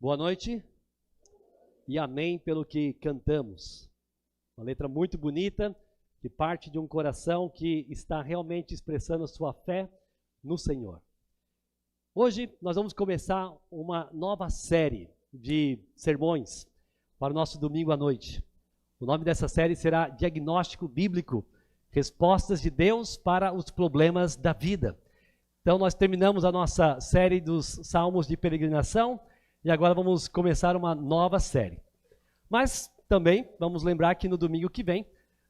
Boa noite e amém pelo que cantamos. Uma letra muito bonita, que parte de um coração que está realmente expressando a sua fé no Senhor. Hoje nós vamos começar uma nova série de sermões para o nosso domingo à noite. O nome dessa série será Diagnóstico Bíblico, Respostas de Deus para os Problemas da Vida. Então nós terminamos a nossa série dos Salmos de Peregrinação e agora vamos começar uma nova série. Mas também vamos lembrar que no domingo que vem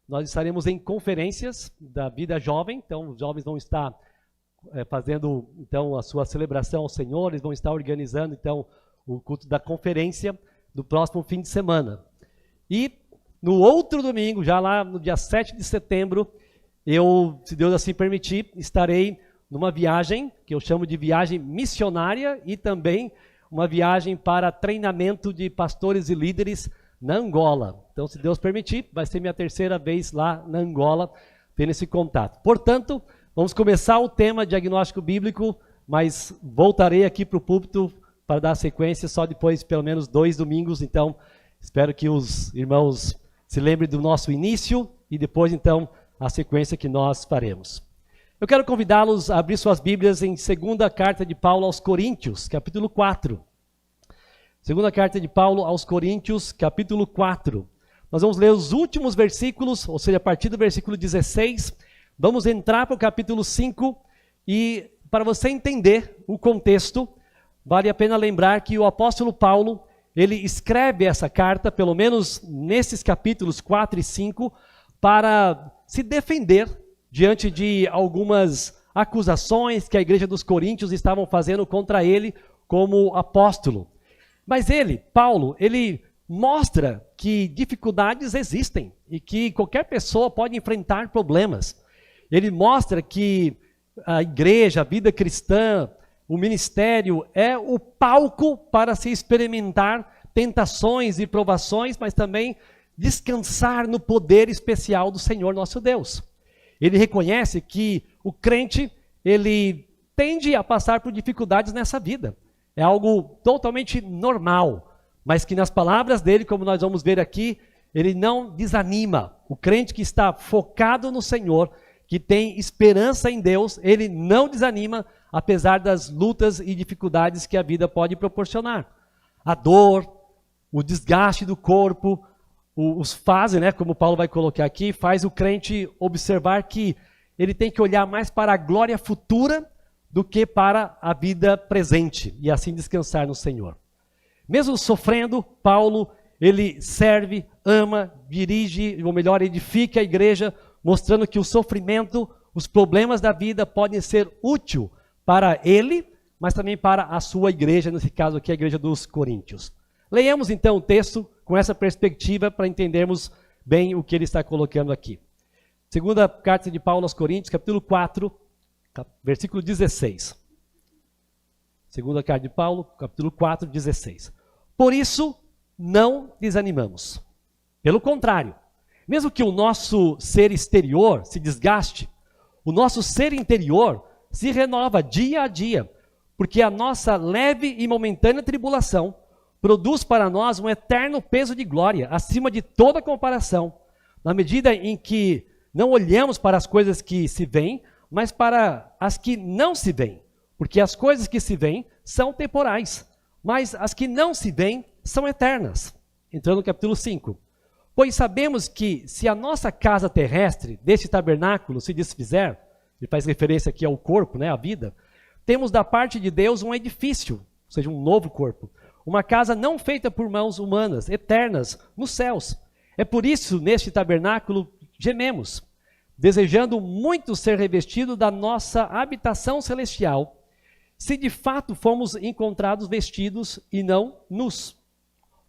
nós estaremos em conferências da vida jovem. Então os jovens vão estar fazendo então a sua celebração ao Senhor, eles vão estar organizando então o culto da conferência do próximo fim de semana. E no outro domingo, já lá no dia 7 de setembro, eu, se Deus assim permitir, estarei numa viagem que eu chamo de viagem missionária e também uma viagem para treinamento de pastores e líderes na Angola. Então, se Deus permitir, vai ser minha terceira vez lá na Angola, tendo esse contato. Portanto, vamos começar o tema diagnóstico bíblico, mas voltarei aqui para o púlpito para dar sequência só depois, pelo menos 2 domingos. Então, espero que os irmãos se lembrem do nosso início e depois, então, a sequência que nós faremos. Eu quero convidá-los a abrir suas Bíblias em 2ª Carta de Paulo aos Coríntios, capítulo 4. 2ª Carta de Paulo aos Coríntios, capítulo 4. Nós vamos ler os últimos versículos, ou seja, a partir do versículo 16. Vamos entrar para o capítulo 5 e, para você entender o contexto, vale a pena lembrar que o apóstolo Paulo, ele escreve essa carta, pelo menos nesses capítulos 4 e 5, para se defender diante de algumas acusações que a igreja dos Coríntios estavam fazendo contra ele como apóstolo. Mas ele, Paulo, ele mostra que dificuldades existem e que qualquer pessoa pode enfrentar problemas. Ele mostra que a igreja, a vida cristã, o ministério é o palco para se experimentar tentações e provações, mas também descansar no poder especial do Senhor nosso Deus. Ele reconhece que o crente, ele tende a passar por dificuldades nessa vida. É algo totalmente normal, mas que nas palavras dele, como nós vamos ver aqui, ele não desanima. O crente que está focado no Senhor, que tem esperança em Deus, ele não desanima, apesar das lutas e dificuldades que a vida pode proporcionar. A dor, o desgaste do corpo, os fazem, como Paulo vai colocar aqui, faz o crente observar que ele tem que olhar mais para a glória futura do que para a vida presente e assim descansar no Senhor. Mesmo sofrendo, Paulo, ele serve, ama, dirige, ou melhor, edifica a igreja, mostrando que o sofrimento, os problemas da vida podem ser úteis para ele, mas também para a sua igreja, nesse caso aqui a igreja dos Coríntios. Leiamos então o texto com essa perspectiva para entendermos bem o que ele está colocando aqui. 2ª Carta de Paulo aos Coríntios, capítulo 4, versículo 16. 2ª Carta de Paulo, capítulo 4, 16. Por isso, não desanimamos. Pelo contrário, mesmo que o nosso ser exterior se desgaste, o nosso ser interior se renova dia a dia, porque a nossa leve e momentânea tribulação produz para nós um eterno peso de glória, acima de toda comparação, na medida em que não olhamos para as coisas que se veem, mas para as que não se veem, porque as coisas que se veem são temporais, mas as que não se veem são eternas. Entrando no capítulo 5. Pois sabemos que se a nossa casa terrestre, deste tabernáculo, se desfizer, ele faz referência aqui ao corpo, a vida, temos da parte de Deus um edifício, ou seja, um novo corpo, uma casa não feita por mãos humanas, eternas, nos céus. É por isso, neste tabernáculo, gememos, desejando muito ser revestido da nossa habitação celestial, se de fato fomos encontrados vestidos e não nus.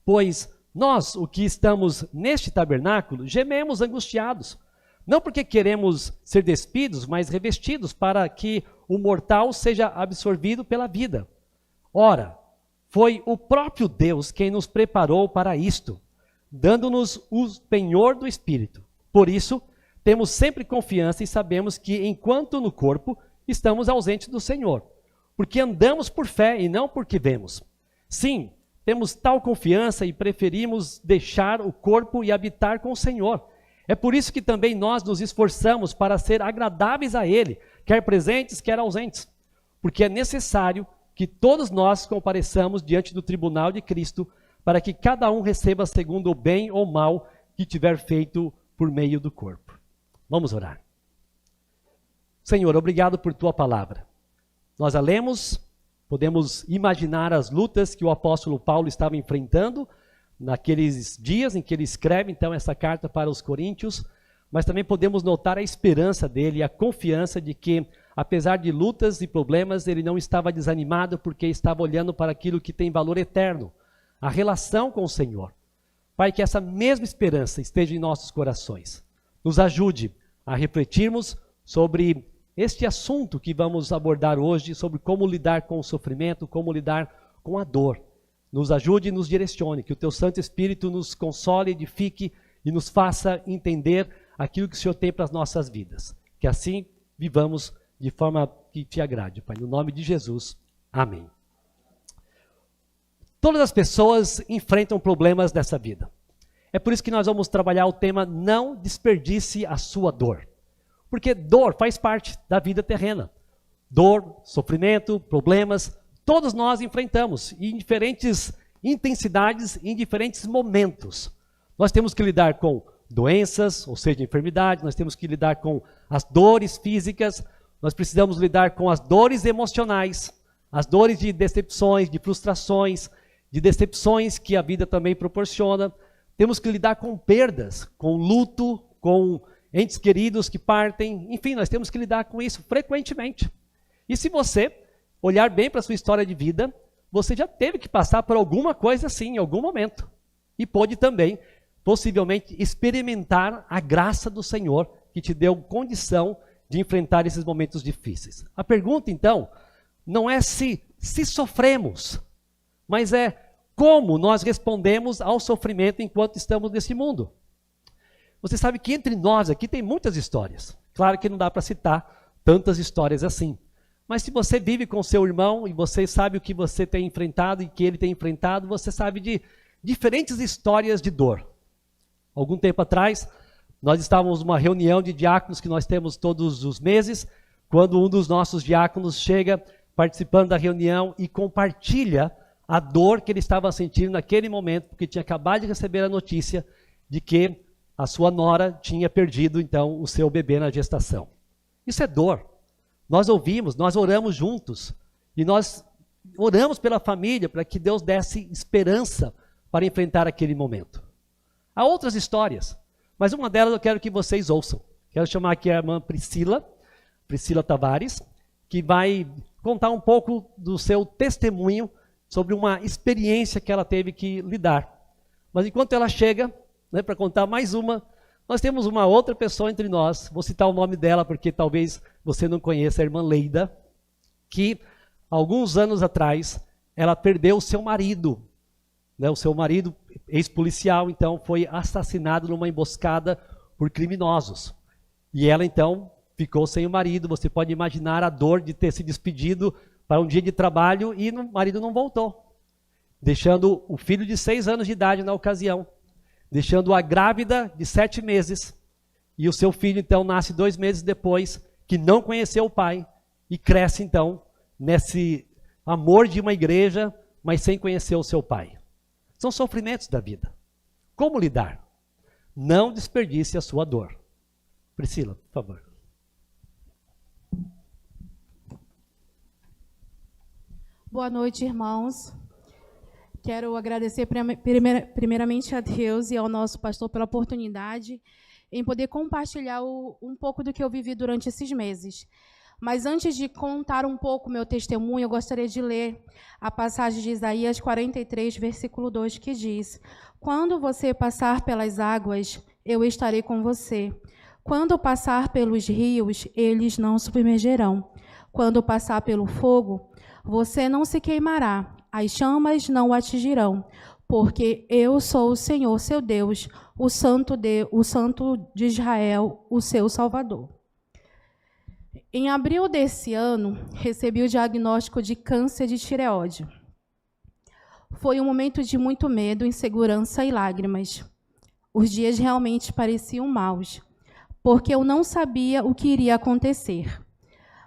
Pois nós, o que estamos neste tabernáculo, gememos angustiados, não porque queremos ser despidos, mas revestidos para que o mortal seja absorvido pela vida. Ora, foi o próprio Deus quem nos preparou para isto, dando-nos o penhor do Espírito. Por isso, temos sempre confiança e sabemos que, enquanto no corpo, estamos ausentes do Senhor, porque andamos por fé e não porque vemos. Sim, temos tal confiança e preferimos deixar o corpo e habitar com o Senhor. É por isso que também nós nos esforçamos para ser agradáveis a Ele, quer presentes, quer ausentes. Porque é necessário que todos nós compareçamos diante do tribunal de Cristo, para que cada um receba segundo o bem ou mal que tiver feito por meio do corpo. Vamos orar. Senhor, obrigado por tua palavra. Nós a lemos, podemos imaginar as lutas que o apóstolo Paulo estava enfrentando naqueles dias em que ele escreve então essa carta para os coríntios, mas também podemos notar a esperança dele, a confiança de que, apesar de lutas e problemas, ele não estava desanimado porque estava olhando para aquilo que tem valor eterno, a relação com o Senhor. Pai, que essa mesma esperança esteja em nossos corações. Nos ajude a refletirmos sobre este assunto que vamos abordar hoje, sobre como lidar com o sofrimento, como lidar com a dor. Nos ajude e nos direcione, que o Teu Santo Espírito nos console, edifique e nos faça entender aquilo que o Senhor tem para as nossas vidas. Que assim vivamos de forma que Te agrade, Pai. No nome de Jesus, amém. Todas as pessoas enfrentam problemas nessa vida. É por isso que nós vamos trabalhar o tema Não Desperdice a Sua Dor. Porque dor faz parte da vida terrena. Dor, sofrimento, problemas, todos nós enfrentamos em diferentes intensidades, em diferentes momentos. Nós temos que lidar com doenças, ou seja, enfermidades, nós temos que lidar com as dores físicas, nós precisamos lidar com as dores emocionais, as dores de decepções, de frustrações, de decepções que a vida também proporciona. Temos que lidar com perdas, com luto, com entes queridos que partem, enfim, nós temos que lidar com isso frequentemente. E se você olhar bem para a sua história de vida, você já teve que passar por alguma coisa assim em algum momento. E pode também, possivelmente, experimentar a graça do Senhor que te deu condição de enfrentar esses momentos difíceis. A pergunta, então, não é se sofremos, mas é como nós respondemos ao sofrimento enquanto estamos nesse mundo. Você sabe que entre nós aqui tem muitas histórias. Claro que não dá para citar tantas histórias assim. Mas se você vive com seu irmão e você sabe o que você tem enfrentado e que ele tem enfrentado, você sabe de diferentes histórias de dor. Algum tempo atrás, nós estávamos numa reunião de diáconos que nós temos todos os meses, quando um dos nossos diáconos chega participando da reunião e compartilha a dor que ele estava sentindo naquele momento, porque tinha acabado de receber a notícia de que a sua nora tinha perdido, então, o seu bebê na gestação. Isso é dor. Nós ouvimos, nós oramos juntos, e nós oramos pela família, para que Deus desse esperança para enfrentar aquele momento. Há outras histórias, mas uma delas eu quero que vocês ouçam. Quero chamar aqui a irmã Priscila Tavares, que vai contar um pouco do seu testemunho sobre uma experiência que ela teve que lidar. Mas enquanto ela chega, para contar mais uma, nós temos uma outra pessoa entre nós, vou citar o nome dela porque talvez você não conheça, a irmã Leida, que alguns anos atrás, ela perdeu o seu marido. O seu marido, ex-policial, então, foi assassinado numa emboscada por criminosos. E ela, então, ficou sem o marido. Você pode imaginar a dor de ter se despedido para um dia de trabalho e o marido não voltou. Deixando o filho de 6 anos de idade na ocasião. Deixando-a grávida de 7 meses. E o seu filho, então, nasce 2 meses depois, que não conheceu o pai. E cresce, então, nesse amor de uma igreja, mas sem conhecer o seu pai. São sofrimentos da vida. Como lidar? Não desperdice a sua dor. Priscila, por favor. Boa noite, irmãos. Quero agradecer primeiramente a Deus e ao nosso pastor pela oportunidade em poder compartilhar um pouco do que eu vivi durante esses meses. Mas antes de contar um pouco meu testemunho, eu gostaria de ler a passagem de Isaías 43, versículo 2, que diz: quando você passar pelas águas, eu estarei com você. Quando passar pelos rios, eles não submergerão. Quando passar pelo fogo, você não se queimará, as chamas não o atingirão, porque eu sou o Senhor, seu Deus, o Santo de Israel, o seu Salvador. Em abril desse ano, recebi o diagnóstico de câncer de tireoide. Foi um momento de muito medo, insegurança e lágrimas. Os dias realmente pareciam maus, porque eu não sabia o que iria acontecer.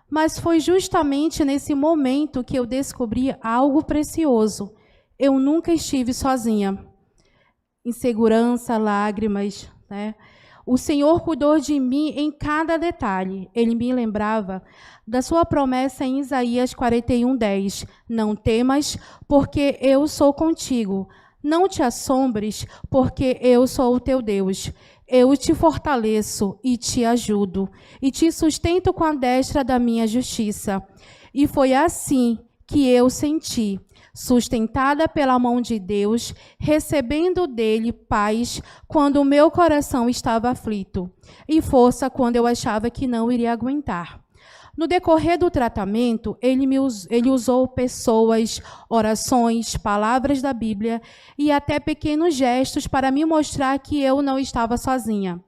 Mas foi justamente nesse momento que eu descobri algo precioso. Eu nunca estive sozinha. Insegurança, lágrimas, né? O Senhor cuidou de mim em cada detalhe. Ele me lembrava da sua promessa em Isaías 41:10. Não temas, porque eu sou contigo. Não te assombres, porque eu sou o teu Deus. Eu te fortaleço e te ajudo, e te sustento com a destra da minha justiça. E foi assim que eu senti, sustentada pela mão de Deus, recebendo dele paz quando o meu coração estava aflito, e força quando eu achava que não iria aguentar. No decorrer do tratamento, ele usou pessoas, orações, palavras da Bíblia e até pequenos gestos para me mostrar que eu não estava sozinha.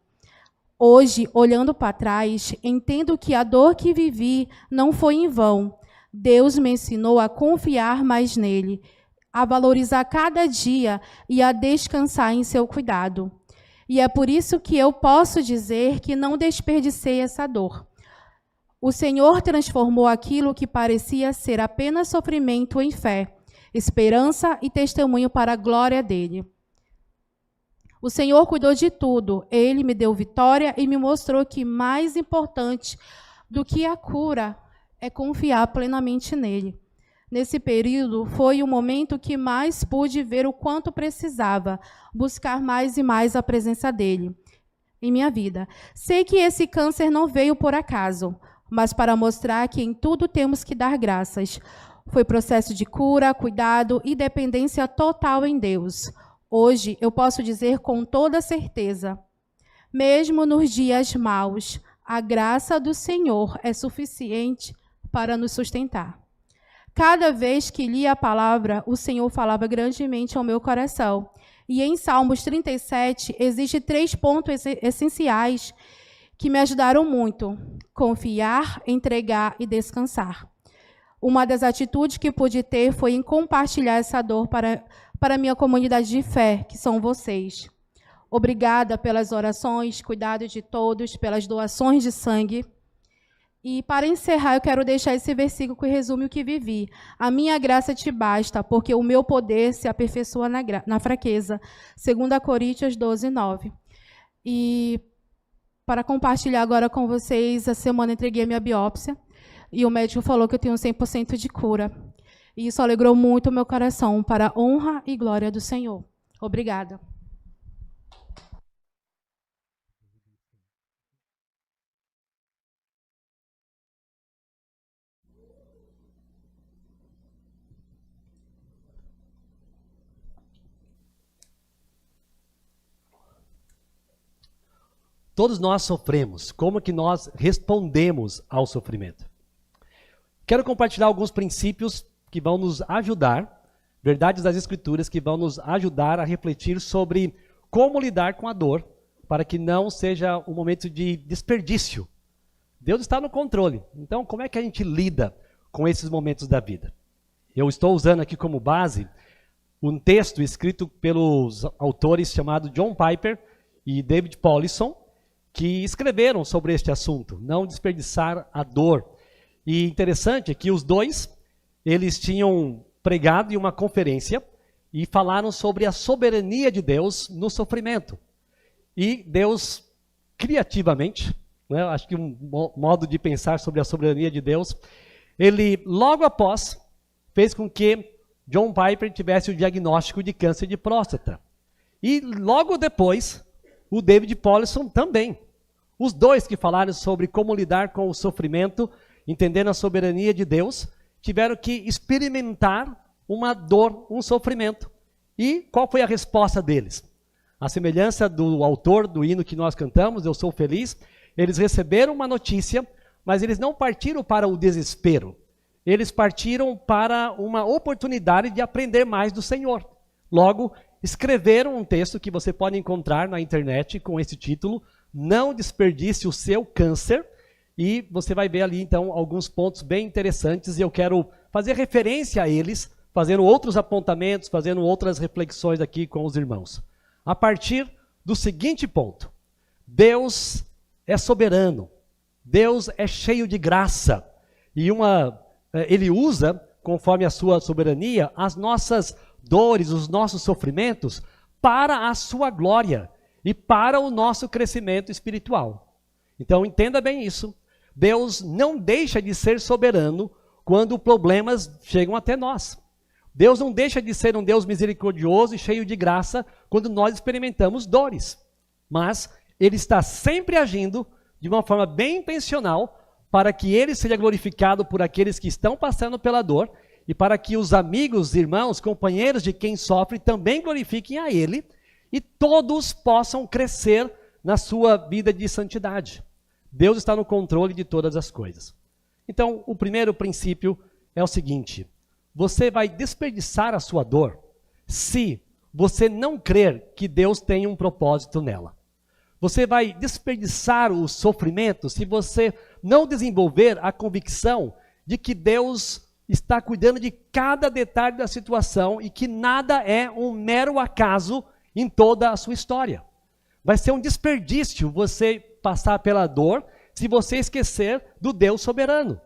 Hoje, olhando para trás, entendo que a dor que vivi não foi em vão. Deus me ensinou a confiar mais nele, a valorizar cada dia e a descansar em seu cuidado. E é por isso que eu posso dizer que não desperdicei essa dor. O Senhor transformou aquilo que parecia ser apenas sofrimento em fé, esperança e testemunho para a glória dele. O Senhor cuidou de tudo. Ele me deu vitória e me mostrou que mais importante do que a cura é confiar plenamente nele. Nesse período, foi o momento que mais pude ver o quanto precisava buscar mais e mais a presença dele em minha vida. Sei que esse câncer não veio por acaso, mas para mostrar que em tudo temos que dar graças. Foi processo de cura, cuidado e dependência total em Deus. Hoje, eu posso dizer com toda certeza, mesmo nos dias maus, a graça do Senhor é suficiente para nos sustentar. Cada vez que lia a palavra, o Senhor falava grandemente ao meu coração. E em Salmos 37, existem 3 pontos essenciais que me ajudaram muito: confiar, entregar e descansar. Uma das atitudes que pude ter foi em compartilhar essa dor para a minha comunidade de fé, que são vocês. Obrigada pelas orações, cuidado de todos, pelas doações de sangue. E para encerrar, eu quero deixar esse versículo que resume o que vivi. A minha graça te basta, porque o meu poder se aperfeiçoa na fraqueza. 2 Coríntios 12:9. E para compartilhar agora com vocês, essa semana entreguei a minha biópsia e o médico falou que eu tenho 100% de cura. E isso alegrou muito o meu coração, para a honra e glória do Senhor. Obrigada. Todos nós sofremos. Como que nós respondemos ao sofrimento? Quero compartilhar alguns princípios que vão nos ajudar, verdades das Escrituras que vão nos ajudar a refletir sobre como lidar com a dor, para que não seja um momento de desperdício. Deus está no controle. Então, como é que a gente lida com esses momentos da vida? Eu estou usando aqui como base um texto escrito pelos autores chamados John Piper e David Powlison, que escreveram sobre este assunto, não desperdiçar a dor. E interessante é que os dois, eles tinham pregado em uma conferência e falaram sobre a soberania de Deus no sofrimento. E Deus, criativamente, né, acho que um modo de pensar sobre a soberania de Deus, ele logo após fez com que John Piper tivesse o diagnóstico de câncer de próstata. E logo depois, o David Powlison também. Os dois que falaram sobre como lidar com o sofrimento, entendendo a soberania de Deus, tiveram que experimentar uma dor, um sofrimento. E qual foi a resposta deles? A semelhança do autor do hino que nós cantamos, Eu Sou Feliz, eles receberam uma notícia, mas eles não partiram para o desespero. Eles partiram para uma oportunidade de aprender mais do Senhor. Logo, escreveram um texto que você pode encontrar na internet com esse título, Não Desperdice o Seu Câncer, e você vai ver ali então alguns pontos bem interessantes e eu quero fazer referência a eles fazendo outros apontamentos, fazendo outras reflexões aqui com os irmãos. A partir do seguinte ponto: Deus é soberano, Deus é cheio de graça, e Ele usa, conforme a sua soberania, as nossas dores, os nossos sofrimentos, para a sua glória e para o nosso crescimento espiritual. Então entenda bem isso. Deus não deixa de ser soberano quando problemas chegam até nós. Deus não deixa de ser um Deus misericordioso e cheio de graça quando nós experimentamos dores. Mas Ele está sempre agindo de uma forma bem intencional para que Ele seja glorificado por aqueles que estão passando pela dor e para que os amigos, irmãos, companheiros de quem sofre também glorifiquem a Ele e todos possam crescer na sua vida de santidade. Deus está no controle de todas as coisas. Então, o primeiro princípio é o seguinte: você vai desperdiçar a sua dor se você não crer que Deus tem um propósito nela. Você vai desperdiçar o sofrimento se você não desenvolver a convicção de que Deus está cuidando de cada detalhe da situação e que nada é um mero acaso em toda a sua história. Vai ser um desperdício você passar pela dor se você esquecer do Deus soberano.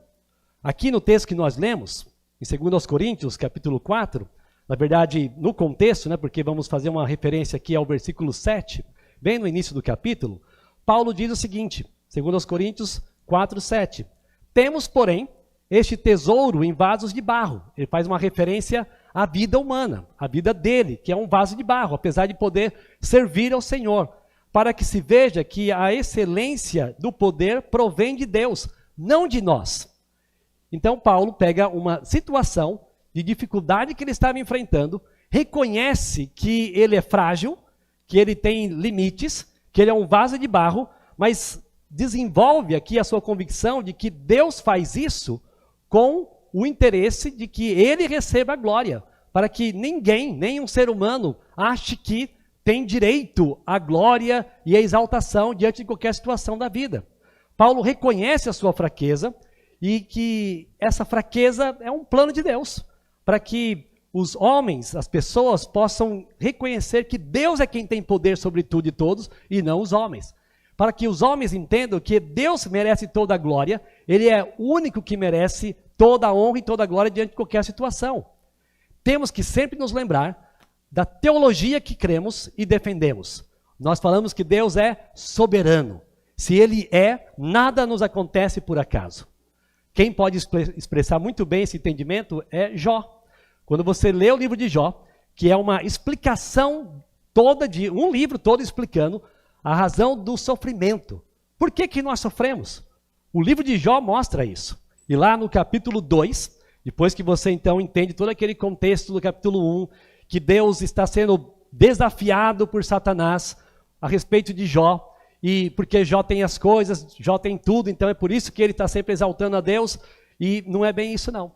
Aqui no texto que nós lemos, em 2 Coríntios, capítulo 4, na verdade, no contexto, porque vamos fazer uma referência aqui ao versículo 7, bem no início do capítulo, Paulo diz o seguinte, 2 Coríntios 4, 7, temos, porém, este tesouro em vasos de barro. Ele faz uma referência à vida humana, à vida dele, que é um vaso de barro, apesar de poder servir ao Senhor, para que se veja que a excelência do poder provém de Deus, não de nós. Então Paulo pega uma situação de dificuldade que ele estava enfrentando, reconhece que ele é frágil, que ele tem limites, que ele é um vaso de barro, mas desenvolve aqui a sua convicção de que Deus faz isso com o interesse de que ele receba a glória, para que ninguém, nenhum ser humano, ache que tem direito à glória e à exaltação diante de qualquer situação da vida. Paulo reconhece a sua fraqueza e que essa fraqueza é um plano de Deus, para que os homens, as pessoas, possam reconhecer que Deus é quem tem poder sobre tudo e todos, e não os homens. Para que os homens entendam que Deus merece toda a glória, Ele é o único que merece toda a honra e toda a glória diante de qualquer situação. Temos que sempre nos lembrar da teologia que cremos e defendemos. Nós falamos que Deus é soberano. Se Ele é, nada nos acontece por acaso. Quem pode expressar muito bem esse entendimento é Jó. Quando você lê o livro de Jó, que é uma explicação toda, de um livro todo explicando a razão do sofrimento. Por que nós sofremos? O livro de Jó mostra isso. E lá no capítulo 2, depois que você então entende todo aquele contexto do capítulo 1, que Deus está sendo desafiado por Satanás a respeito de Jó, e porque Jó tem as coisas, Jó tem tudo, então é por isso que ele está sempre exaltando a Deus, e não é bem isso não.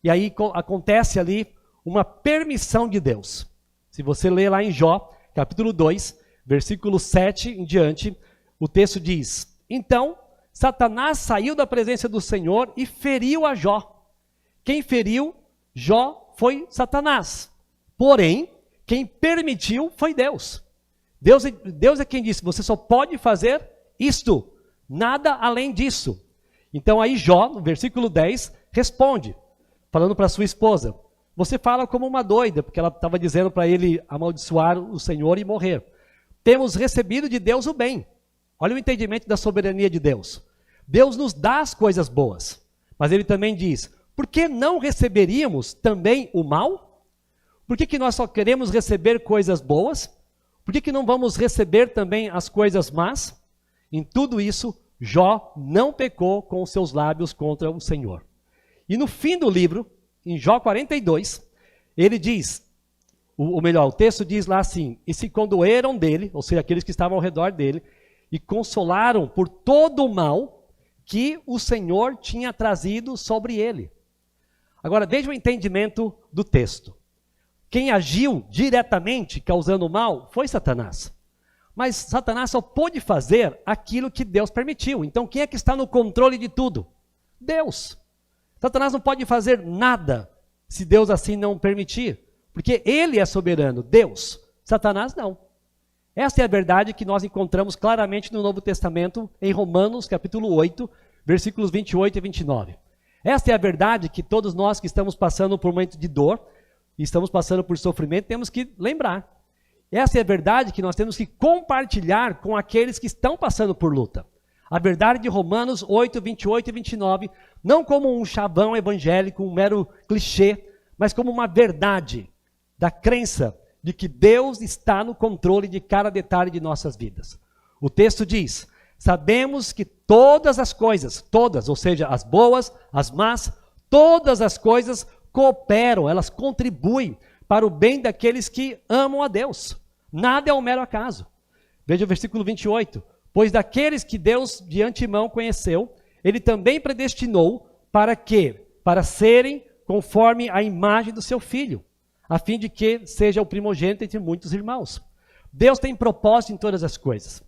E aí acontece ali uma permissão de Deus. Se você ler lá em Jó, capítulo 2, versículo 7 em diante, o texto diz: então Satanás saiu da presença do Senhor e feriu a Jó. Quem feriu Jó foi Satanás. Porém, quem permitiu foi Deus. Deus é quem disse: você só pode fazer isto, nada além disso. Então aí Jó, no versículo 10, responde, falando para sua esposa: você fala como uma doida, porque ela estava dizendo para ele amaldiçoar o Senhor e morrer. Temos recebido de Deus o bem. Olha o entendimento da soberania de Deus. Deus nos dá as coisas boas, mas Ele também diz: por que não receberíamos também o mal? Por que nós só queremos receber coisas boas? Por que não vamos receber também as coisas más? Em tudo isso, Jó não pecou com os seus lábios contra o Senhor. E no fim do livro, em Jó 42, ele diz, o texto diz lá assim: e se condoeram dele, ou seja, aqueles que estavam ao redor dele, e consolaram por todo o mal que o Senhor tinha trazido sobre ele. Agora, veja o entendimento do texto. Quem agiu diretamente causando mal foi Satanás. Mas Satanás só pôde fazer aquilo que Deus permitiu. Então quem é que está no controle de tudo? Deus. Satanás não pode fazer nada se Deus assim não permitir, porque Ele é soberano, Deus, Satanás não. Essa é a verdade que nós encontramos claramente no Novo Testamento, em Romanos capítulo 8, versículos 28 e 29. Essa é a verdade que todos nós que estamos passando por um momento de dor, e estamos passando por sofrimento, temos que lembrar. Essa é a verdade que nós temos que compartilhar com aqueles que estão passando por luta. A verdade de Romanos 8, 28 e 29, não como um chavão evangélico, um mero clichê, mas como uma verdade da crença de que Deus está no controle de cada detalhe de nossas vidas. O texto diz: sabemos que todas as coisas, todas, ou seja, as boas, as más, todas as coisas cooperam, elas contribuem para o bem daqueles que amam a Deus. Nada é um mero acaso. Veja o versículo 28. Pois daqueles que Deus de antemão conheceu, Ele também predestinou para quê? Para serem conforme a imagem do seu Filho, a fim de que seja o primogênito entre muitos irmãos. Deus tem propósito em todas as coisas.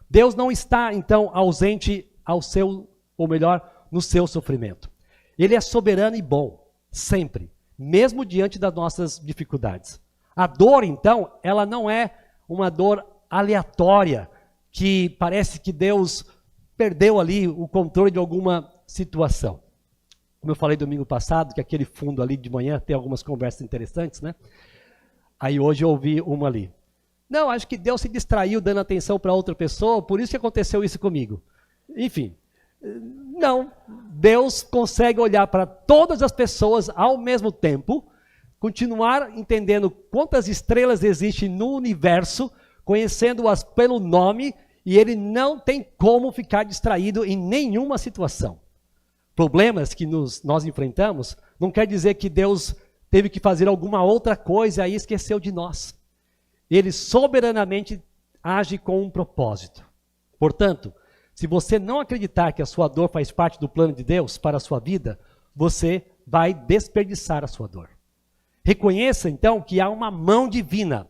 Deus não está, então, ausente ao seu, ou melhor, no seu sofrimento. Ele é soberano e bom, sempre, mesmo diante das nossas dificuldades. A dor, então, ela não é uma dor aleatória, que parece que Deus perdeu ali o controle de alguma situação. Como eu falei domingo passado, que aquele fundo ali de manhã tem algumas conversas interessantes, né? Aí hoje eu ouvi uma ali. Não, acho que Deus se distraiu dando atenção para outra pessoa, por isso que aconteceu isso comigo. Enfim, não. Deus consegue olhar para todas as pessoas ao mesmo tempo, continuar entendendo quantas estrelas existem no universo, conhecendo-as pelo nome, e Ele não tem como ficar distraído em nenhuma situação. Problemas que nós enfrentamos não quer dizer que Deus teve que fazer alguma outra coisa e aí esqueceu de nós. Ele soberanamente age com um propósito. Portanto, se você não acreditar que a sua dor faz parte do plano de Deus para a sua vida, você vai desperdiçar a sua dor. Reconheça, então, que há uma mão divina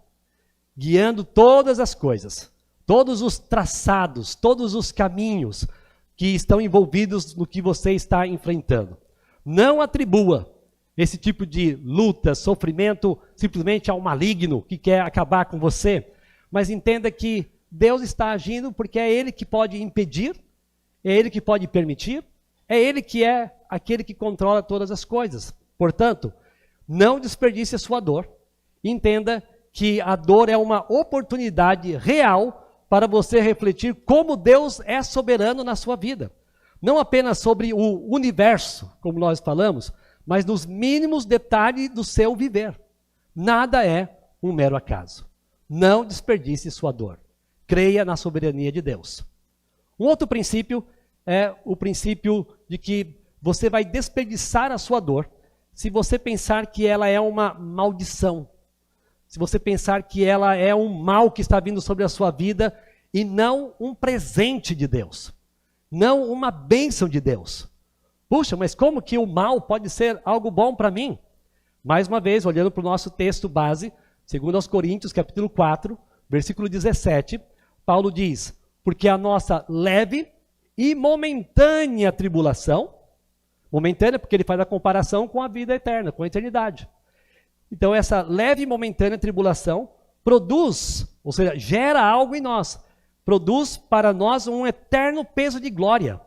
guiando todas as coisas, todos os traçados, todos os caminhos que estão envolvidos no que você está enfrentando. Não atribua esse tipo de luta, sofrimento, simplesmente ao maligno que quer acabar com você, mas entenda que Deus está agindo porque é Ele que pode impedir, é Ele que pode permitir, é Ele que é aquele que controla todas as coisas. Portanto, não desperdice a sua dor. Entenda que a dor é uma oportunidade real para você refletir como Deus é soberano na sua vida. Não apenas sobre o universo, como nós falamos, mas nos mínimos detalhes do seu viver. Nada é um mero acaso. Não desperdice sua dor. Creia na soberania de Deus. Um outro princípio é o princípio de que você vai desperdiçar a sua dor se você pensar que ela é uma maldição. Se você pensar que ela é um mal que está vindo sobre a sua vida e não um presente de Deus. Não uma bênção de Deus. Puxa, mas como que o mal pode ser algo bom para mim? Mais uma vez, olhando para o nosso texto base, 2 Coríntios, capítulo 4, versículo 17, Paulo diz: porque a nossa leve e momentânea tribulação, momentânea porque ele faz a comparação com a vida eterna, com a eternidade. Então essa leve e momentânea tribulação produz, ou seja, gera algo em nós, produz para nós um eterno peso de glória,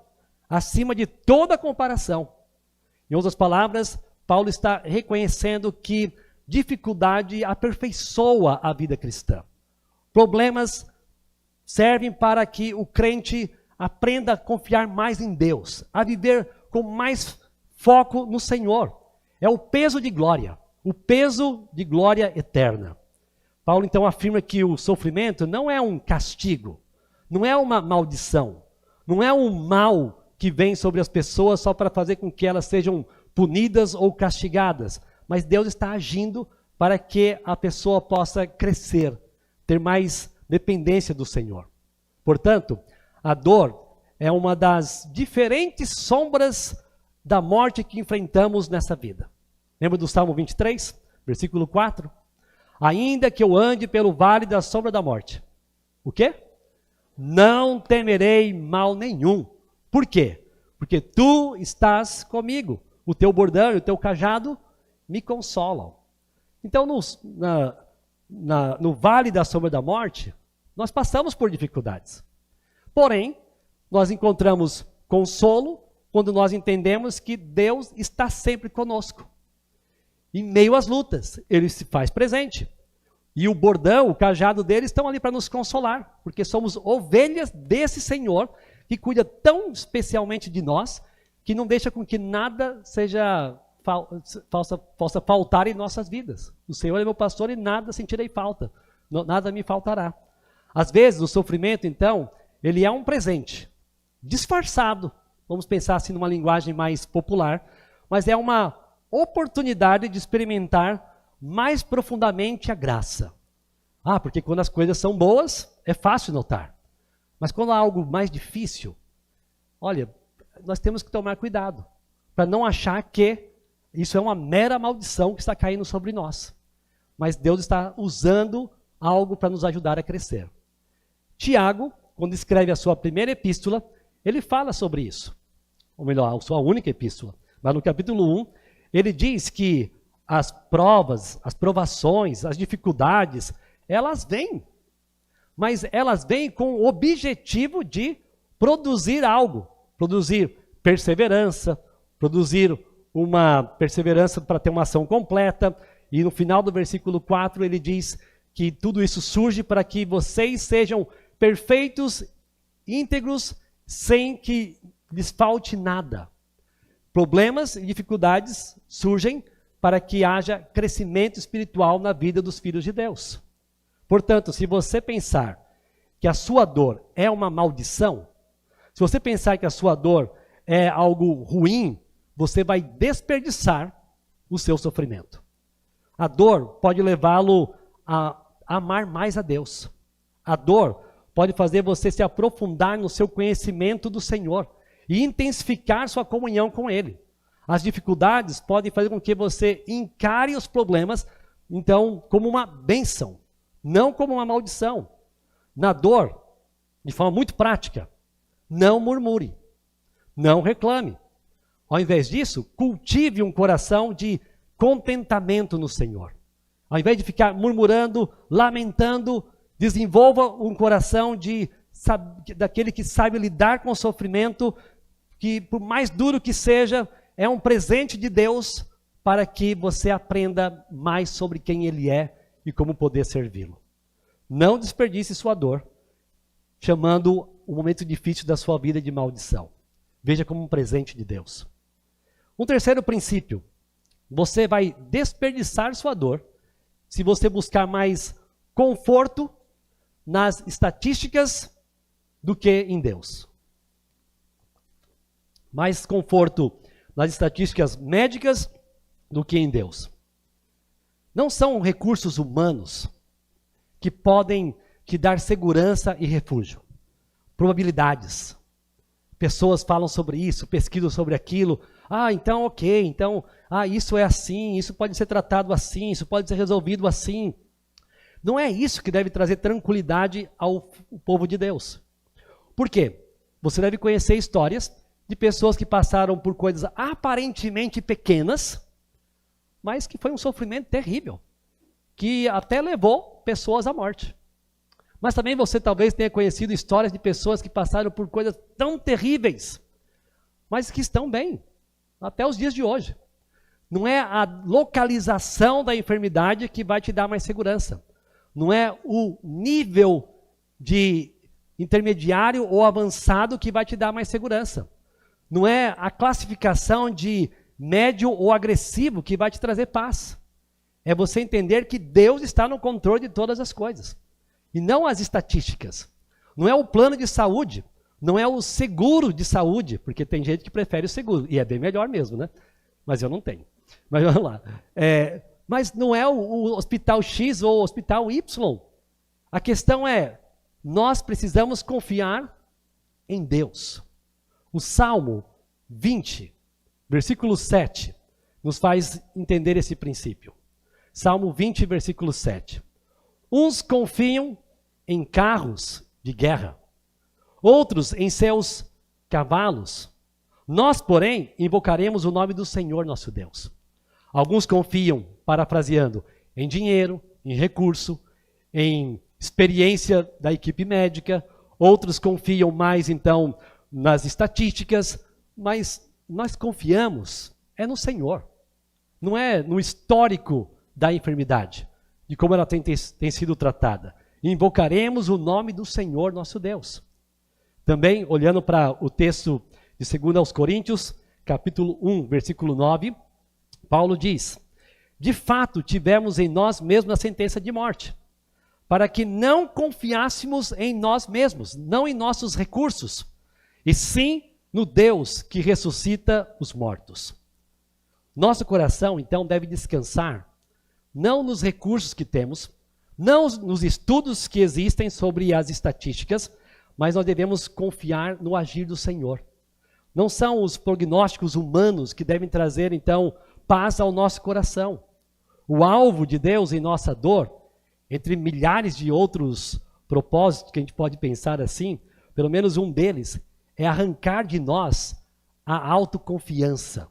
acima de toda comparação. Em outras palavras, Paulo está reconhecendo que dificuldade aperfeiçoa a vida cristã. Problemas servem para que o crente aprenda a confiar mais em Deus, a viver com mais foco no Senhor. É o peso de glória eterna. Paulo então afirma que o sofrimento não é um castigo, não é uma maldição, não é um mal que vem sobre as pessoas só para fazer com que elas sejam punidas ou castigadas, mas Deus está agindo para que a pessoa possa crescer, ter mais dependência do Senhor. Portanto, a dor é uma das diferentes sombras da morte que enfrentamos nessa vida. Lembra do Salmo 23, versículo 4? Ainda que eu ande pelo vale da sombra da morte. O quê? Não temerei mal nenhum. Por quê? Porque tu estás comigo. O teu bordão e o teu cajado me consolam. Então, no vale da sombra da morte, nós passamos por dificuldades. Porém, nós encontramos consolo quando nós entendemos que Deus está sempre conosco. Em meio às lutas, Ele se faz presente. E o bordão, o cajado dele estão ali para nos consolar, porque somos ovelhas desse Senhor que cuida tão especialmente de nós, que não deixa com que nada possa faltar em nossas vidas. O Senhor é meu pastor e nada sentirei falta, nada me faltará. Às vezes o sofrimento, então, ele é um presente, disfarçado, vamos pensar assim numa linguagem mais popular, mas é uma oportunidade de experimentar mais profundamente a graça. Porque quando as coisas são boas, é fácil notar. Mas quando há algo mais difícil, olha, nós temos que tomar cuidado, para não achar que isso é uma mera maldição que está caindo sobre nós. Mas Deus está usando algo para nos ajudar a crescer. Tiago, quando escreve a sua primeira epístola, ele fala sobre isso. Ou melhor, a sua única epístola. Mas no capítulo 1, ele diz que as provas, as provações, as dificuldades, elas vêm. Mas elas vêm com o objetivo de produzir algo. Produzir perseverança, produzir uma perseverança para ter uma ação completa. E no final do versículo 4 ele diz que tudo isso surge para que vocês sejam perfeitos, íntegros, sem que lhes falte nada. Problemas e dificuldades surgem para que haja crescimento espiritual na vida dos filhos de Deus. Portanto, se você pensar que a sua dor é uma maldição, se você pensar que a sua dor é algo ruim, você vai desperdiçar o seu sofrimento. A dor pode levá-lo a amar mais a Deus. A dor pode fazer você se aprofundar no seu conhecimento do Senhor e intensificar sua comunhão com Ele. As dificuldades podem fazer com que você encare os problemas, então, como uma bênção, não como uma maldição. Na dor, de forma muito prática, não murmure, não reclame. Ao invés disso, cultive um coração de contentamento no Senhor. Ao invés de ficar murmurando, lamentando, desenvolva um coração daquele que sabe lidar com o sofrimento, que por mais duro que seja, é um presente de Deus para que você aprenda mais sobre quem Ele é e como poder servi-lo. Não desperdice sua dor, chamando o momento difícil da sua vida de maldição. Veja como um presente de Deus. Um terceiro princípio, você vai desperdiçar sua dor se você buscar mais conforto nas estatísticas do que em Deus. Mais conforto nas estatísticas médicas do que em Deus. Não são recursos humanos que podem te dar segurança e refúgio. Probabilidades. Pessoas falam sobre isso, pesquisam sobre aquilo. Então ok, então, isso é assim, isso pode ser tratado assim, isso pode ser resolvido assim. Não é isso que deve trazer tranquilidade ao povo de Deus. Por quê? Você deve conhecer histórias de pessoas que passaram por coisas aparentemente pequenas, mas que foi um sofrimento terrível, que até levou pessoas à morte. Mas também você talvez tenha conhecido histórias de pessoas que passaram por coisas tão terríveis, mas que estão bem, até os dias de hoje. Não é a localização da enfermidade que vai te dar mais segurança. Não é o nível de intermediário ou avançado que vai te dar mais segurança. Não é a classificação de médio ou agressivo que vai te trazer paz. É você entender que Deus está no controle de todas as coisas. E não as estatísticas. Não é o plano de saúde. Não é o seguro de saúde. Porque tem gente que prefere o seguro. E é bem melhor mesmo, né? Mas eu não tenho. Mas vamos lá. Mas não é o hospital X ou o hospital Y. A questão é, nós precisamos confiar em Deus. O Salmo 20, versículo 7, nos faz entender esse princípio. Salmo 20, versículo 7. Uns confiam em carros de guerra, outros em seus cavalos. Nós, porém, invocaremos o nome do Senhor nosso Deus. Alguns confiam, parafraseando, em dinheiro, em recurso, em experiência da equipe médica. Outros confiam mais, então, nas estatísticas. Mas nós confiamos no Senhor. Não é no histórico da enfermidade, de como ela tem sido tratada. Invocaremos o nome do Senhor nosso Deus. Também, olhando para o texto de 2 aos Coríntios, capítulo 1, versículo 9, Paulo diz: de fato, tivemos em nós mesmos a sentença de morte, para que não confiássemos em nós mesmos, não em nossos recursos, e sim no Deus que ressuscita os mortos. Nosso coração, então, deve descansar, não nos recursos que temos, não nos estudos que existem sobre as estatísticas, mas nós devemos confiar no agir do Senhor. Não são os prognósticos humanos que devem trazer, então, paz ao nosso coração. O alvo de Deus em nossa dor, entre milhares de outros propósitos que a gente pode pensar assim, pelo menos um deles, é arrancar de nós a autoconfiança.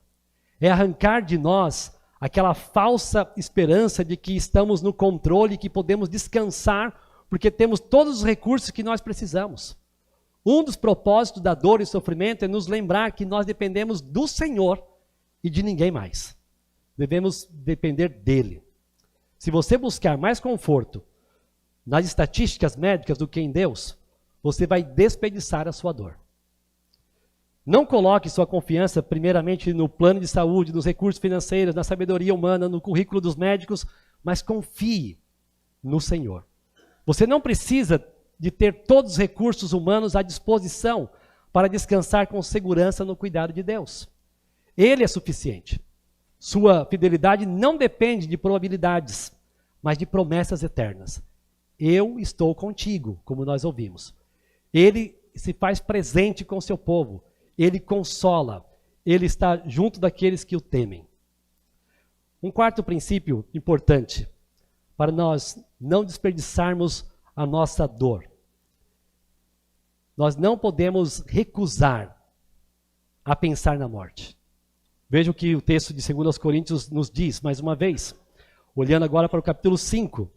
É arrancar de nós aquela falsa esperança de que estamos no controle, que podemos descansar, porque temos todos os recursos que nós precisamos. Um dos propósitos da dor e sofrimento é nos lembrar que nós dependemos do Senhor e de ninguém mais. Devemos depender dele. Se você buscar mais conforto nas estatísticas médicas do que em Deus, você vai desperdiçar a sua dor. Não coloque sua confiança primeiramente no plano de saúde, nos recursos financeiros, na sabedoria humana, no currículo dos médicos, mas confie no Senhor. Você não precisa de ter todos os recursos humanos à disposição para descansar com segurança no cuidado de Deus. Ele é suficiente. Sua fidelidade não depende de probabilidades, mas de promessas eternas. Eu estou contigo, como nós ouvimos. Ele se faz presente com seu povo. Ele consola, ele está junto daqueles que o temem. Um quarto princípio importante, para nós não desperdiçarmos a nossa dor. Nós não podemos recusar a pensar na morte. Veja o que o texto de 2 Coríntios nos diz, mais uma vez. Olhando agora para o capítulo 5,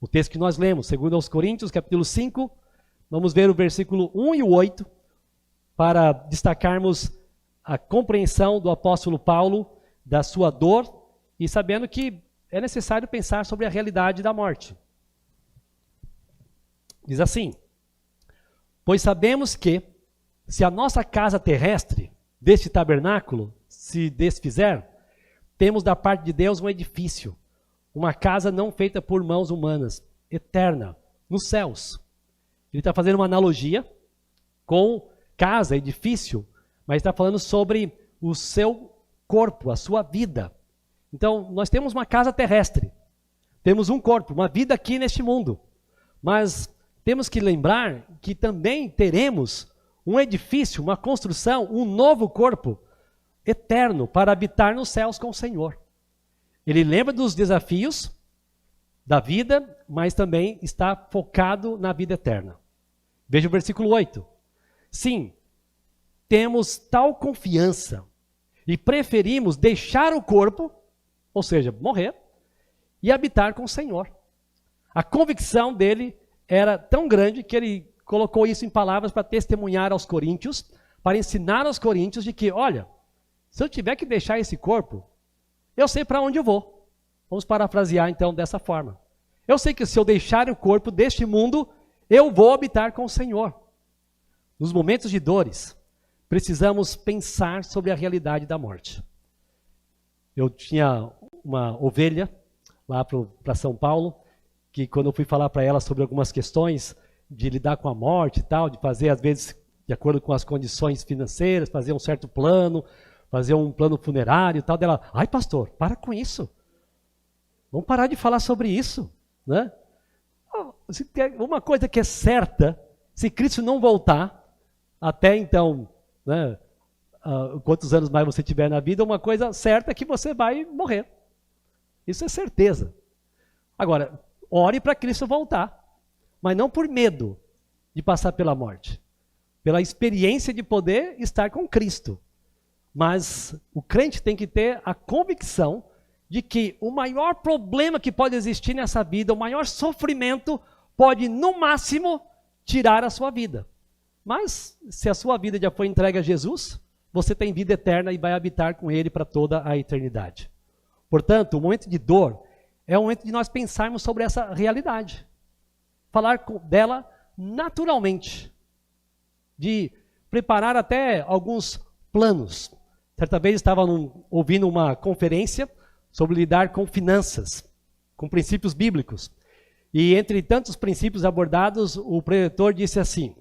o texto que nós lemos, 2 Coríntios, capítulo 5, vamos ver o versículo 1 e o 8, para destacarmos a compreensão do apóstolo Paulo da sua dor e sabendo que é necessário pensar sobre a realidade da morte. Diz assim: pois sabemos que, se a nossa casa terrestre, deste tabernáculo, se desfizer, temos da parte de Deus um edifício, uma casa não feita por mãos humanas, eterna, nos céus. Ele está fazendo uma analogia com casa, edifício, mas está falando sobre o seu corpo, a sua vida. Então, nós temos uma casa terrestre, temos um corpo, uma vida aqui neste mundo, mas temos que lembrar que também teremos um edifício, uma construção, um novo corpo eterno para habitar nos céus com o Senhor. Ele lembra dos desafios da vida, mas também está focado na vida eterna. Veja o versículo 8. Sim, temos tal confiança e preferimos deixar o corpo, ou seja, morrer, e habitar com o Senhor. A convicção dele era tão grande que ele colocou isso em palavras para testemunhar aos coríntios, para ensinar aos coríntios de que, olha, se eu tiver que deixar esse corpo, eu sei para onde eu vou. Vamos parafrasear então dessa forma. Eu sei que se eu deixar o corpo deste mundo, eu vou habitar com o Senhor. Nos momentos de dores, precisamos pensar sobre a realidade da morte. Eu tinha uma ovelha lá para São Paulo, que quando eu fui falar para ela sobre algumas questões de lidar com a morte e tal, de fazer às vezes de acordo com as condições financeiras, fazer um certo plano, fazer um plano funerário e tal, dela, ai pastor, para com isso. Vamos parar de falar sobre isso, né? Uma coisa que é certa, se Cristo não voltar, até então, né, quantos anos mais você tiver na vida, uma coisa certa é que você vai morrer. Isso é certeza. Agora, ore para Cristo voltar, mas não por medo de passar pela morte, pela experiência de poder estar com Cristo. Mas o crente tem que ter a convicção de que o maior problema que pode existir nessa vida, o maior sofrimento, pode, no máximo, tirar a sua vida. Mas, se a sua vida já foi entregue a Jesus, você tem vida eterna e vai habitar com Ele para toda a eternidade. Portanto, o momento de dor é o momento de nós pensarmos sobre essa realidade. Falar dela naturalmente. De preparar até alguns planos. Certa vez estava ouvindo uma conferência sobre lidar com finanças, com princípios bíblicos. E entre tantos princípios abordados, o preletor disse assim,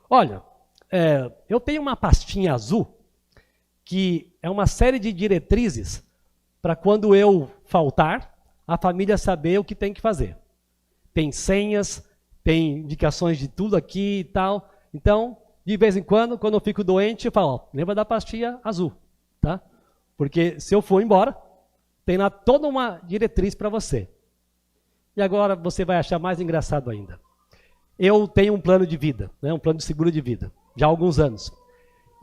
olha, eu tenho uma pastinha azul, que é uma série de diretrizes para quando eu faltar, a família saber o que tem que fazer. Tem senhas, tem indicações de tudo aqui e tal. Então, de vez em quando eu fico doente, eu falo, lembra da pastinha azul, tá? Porque se eu for embora, tem lá toda uma diretriz para você. E agora você vai achar mais engraçado ainda. Eu tenho um plano de vida, né, um plano de seguro de vida, já há alguns anos.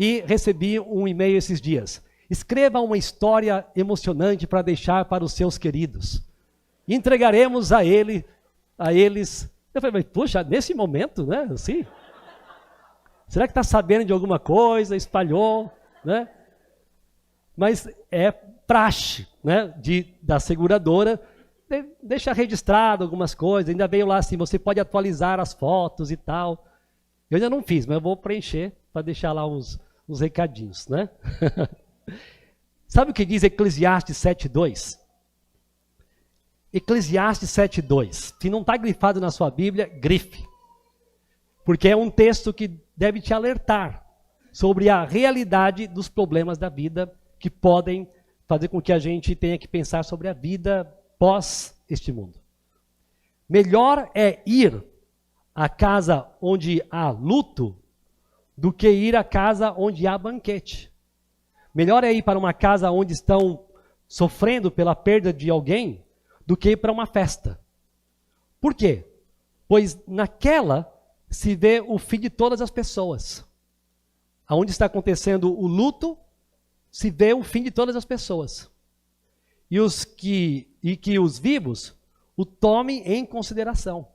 E recebi um e-mail esses dias. Escreva uma história emocionante para deixar para os seus queridos. E entregaremos a eles. Eu falei, mas puxa, nesse momento, né, assim? Será que está sabendo de alguma coisa, espalhou, né? Mas é praxe, né, da seguradora, deixa registrado algumas coisas, ainda veio lá assim, você pode atualizar as fotos e tal. Eu ainda não fiz, mas eu vou preencher para deixar lá uns recadinhos, né? Sabe o que diz Eclesiastes 7:2? Eclesiastes 7:2. Se não está grifado na sua Bíblia, grife. Porque é um texto que deve te alertar sobre a realidade dos problemas da vida que podem fazer com que a gente tenha que pensar sobre a vida pós este mundo. Melhor é ir à casa onde há luto do que ir à casa onde há banquete. Melhor é ir para uma casa onde estão sofrendo pela perda de alguém do que ir para uma festa. Por quê? Pois naquela se vê o fim de todas as pessoas. Aonde está acontecendo o luto, se vê o fim de todas as pessoas. E que os vivos o tomem em consideração.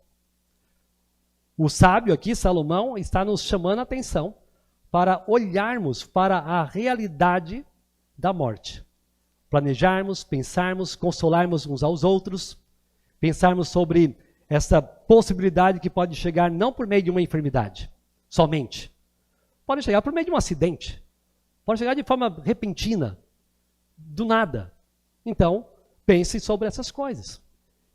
O sábio aqui, Salomão, está nos chamando a atenção para olharmos para a realidade da morte. Planejarmos, pensarmos, consolarmos uns aos outros, pensarmos sobre essa possibilidade que pode chegar não por meio de uma enfermidade, somente. Pode chegar por meio de um acidente. Pode chegar de forma repentina, do nada. Então, pense sobre essas coisas.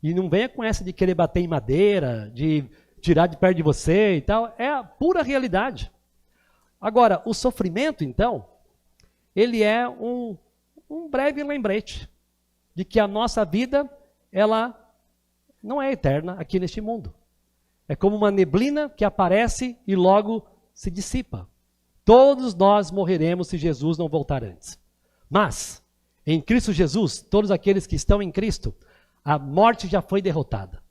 E não venha com essa de querer bater em madeira, de tirar de perto de você e tal. É a pura realidade. Agora, o sofrimento, então, ele é um breve lembrete de que a nossa vida, ela não é eterna aqui neste mundo. É como uma neblina que aparece e logo se dissipa. Todos nós morreremos se Jesus não voltar antes. Mas, em Cristo Jesus, todos aqueles que estão em Cristo, a morte já foi derrotada.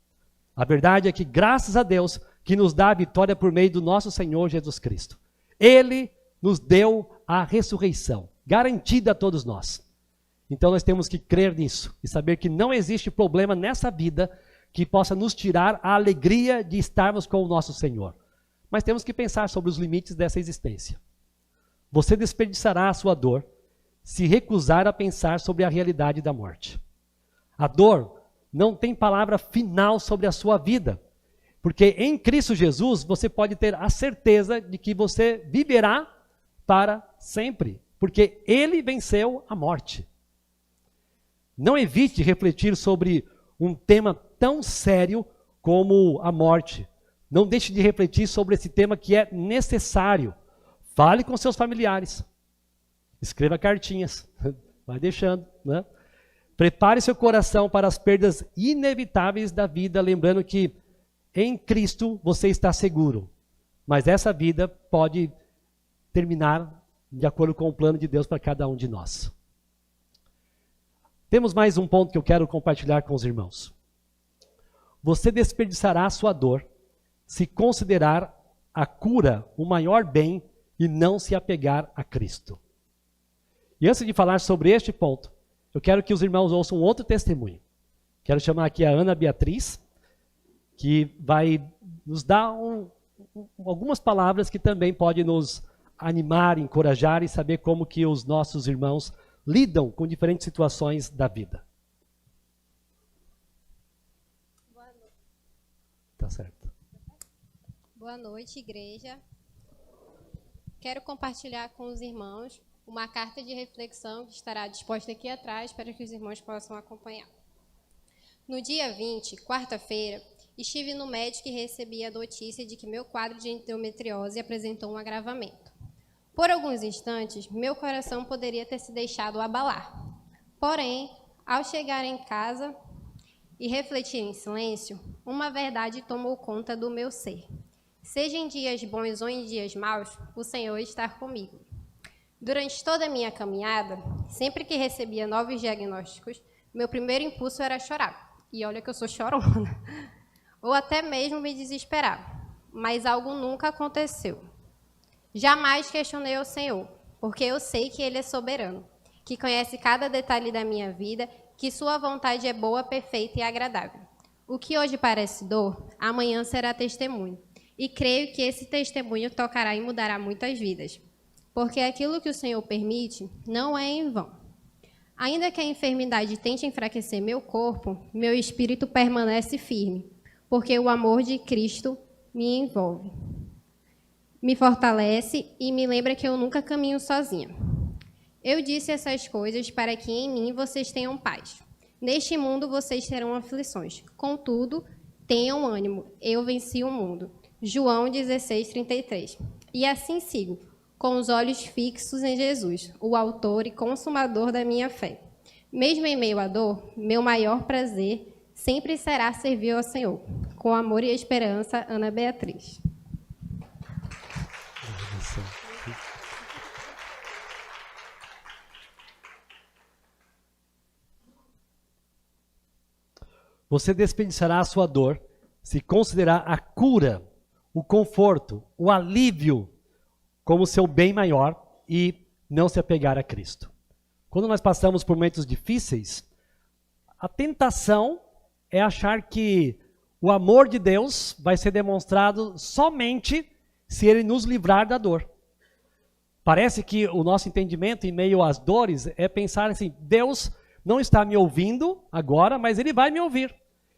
A verdade é que, graças a Deus, que nos dá a vitória por meio do nosso Senhor Jesus Cristo. Ele nos deu a ressurreição, garantida a todos nós. Então nós temos que crer nisso e saber que não existe problema nessa vida que possa nos tirar a alegria de estarmos com o nosso Senhor. Mas temos que pensar sobre os limites dessa existência. Você desperdiçará a sua dor se recusar a pensar sobre a realidade da morte. A dor não tem palavra final sobre a sua vida, porque em Cristo Jesus você pode ter a certeza de que você viverá para sempre, porque Ele venceu a morte. Não evite refletir sobre um tema tão sério como a morte. Não deixe de refletir sobre esse tema que é necessário. Fale com seus familiares. Escreva cartinhas. Vai deixando, né? Prepare seu coração para as perdas inevitáveis da vida, lembrando que em Cristo você está seguro. Mas essa vida pode terminar de acordo com o plano de Deus para cada um de nós. Temos mais um ponto que eu quero compartilhar com os irmãos. Você desperdiçará a sua dor se considerar a cura o maior bem e não se apegar a Cristo. E antes de falar sobre este ponto, eu quero que os irmãos ouçam outro testemunho. Quero chamar aqui a Ana Beatriz, que vai nos dar algumas palavras que também podem nos animar, encorajar e saber como que os nossos irmãos lidam com diferentes situações da vida. Boa noite. Tá certo. Boa noite, igreja. Quero compartilhar com os irmãos uma carta de reflexão que estará disposta aqui atrás para que os irmãos possam acompanhar. No dia 20, quarta-feira, estive no médico e recebi a notícia de que meu quadro de endometriose apresentou um agravamento. Por alguns instantes, meu coração poderia ter se deixado abalar. Porém, ao chegar em casa e refletir em silêncio, uma verdade tomou conta do meu ser. Seja em dias bons ou em dias maus, o Senhor está comigo. Durante toda a minha caminhada, sempre que recebia novos diagnósticos, meu primeiro impulso era chorar. E olha que eu sou chorona. Ou até mesmo me desesperar. Mas algo nunca aconteceu. Jamais questionei o Senhor, porque eu sei que Ele é soberano, que conhece cada detalhe da minha vida, que sua vontade é boa, perfeita e agradável. O que hoje parece dor, amanhã será testemunho. E creio que esse testemunho tocará e mudará muitas vidas. Porque aquilo que o Senhor permite não é em vão. Ainda que a enfermidade tente enfraquecer meu corpo, meu espírito permanece firme, porque o amor de Cristo me envolve. Me fortalece e me lembra que eu nunca caminho sozinha. Eu disse essas coisas para que em mim vocês tenham paz. Neste mundo vocês terão aflições. Contudo, tenham ânimo. Eu venci o mundo. João 16:33. E assim sigo, com os olhos fixos em Jesus, o autor e consumador da minha fé. Mesmo em meio à dor, meu maior prazer sempre será servir ao Senhor. Com amor e esperança, Ana Beatriz. Você desperdiçará a sua dor se considerar a cura, o conforto, o alívio como seu bem maior e não se apegar a Cristo. Quando nós passamos por momentos difíceis, a tentação é achar que o amor de Deus vai ser demonstrado somente se Ele nos livrar da dor. Parece que o nosso entendimento em meio às dores é pensar assim, Deus não está me ouvindo agora, mas Ele vai me ouvir.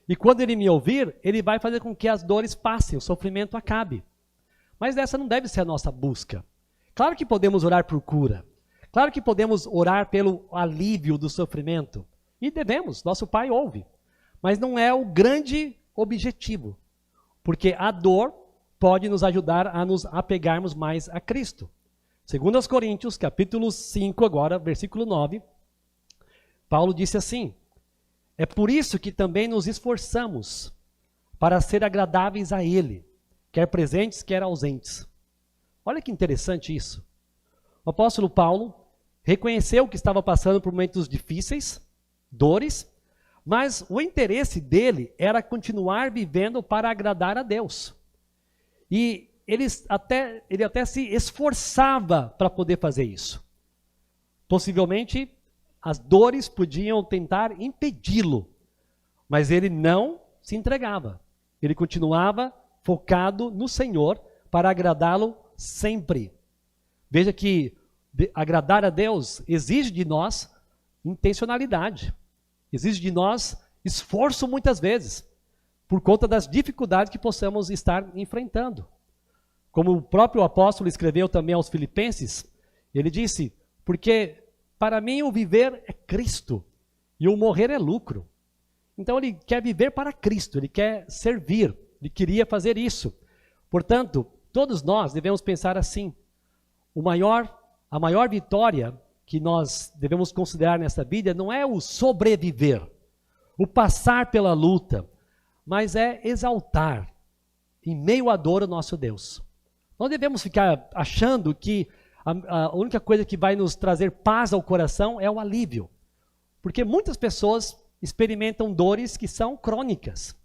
E quando Ele me ouvir, Ele vai fazer com que as dores passem, o sofrimento acabe. Mas essa não deve ser a nossa busca. Claro que podemos orar por cura. Claro que podemos orar pelo alívio do sofrimento. E devemos, nosso Pai ouve. Mas não é o grande objetivo. Porque a dor pode nos ajudar a nos apegarmos mais a Cristo. 2 Coríntios, capítulo 5, agora, versículo 9. Paulo disse assim: é por isso que também nos esforçamos para ser agradáveis a Ele, quer presentes, quer ausentes. Olha que interessante isso. O apóstolo Paulo reconheceu que estava passando por momentos difíceis, dores, mas o interesse dele era continuar vivendo para agradar a Deus. E ele até se esforçava para poder fazer isso. Possivelmente, as dores podiam tentar impedi-lo, mas ele não se entregava. Ele continuava focado no Senhor para agradá-lo sempre. Veja que agradar a Deus exige de nós intencionalidade, exige de nós esforço muitas vezes, por conta das dificuldades que possamos estar enfrentando. Como o próprio apóstolo escreveu também aos Filipenses, ele disse, porque para mim o viver é Cristo e o morrer é lucro. Então ele quer viver para Cristo, ele quer servir, ele queria fazer isso. Portanto, todos nós devemos pensar assim, a maior vitória que nós devemos considerar nessa vida não é o sobreviver, o passar pela luta, mas é exaltar em meio à dor o nosso Deus. Não devemos ficar achando que a única coisa que vai nos trazer paz ao coração é o alívio. Porque muitas pessoas experimentam dores que são crônicas,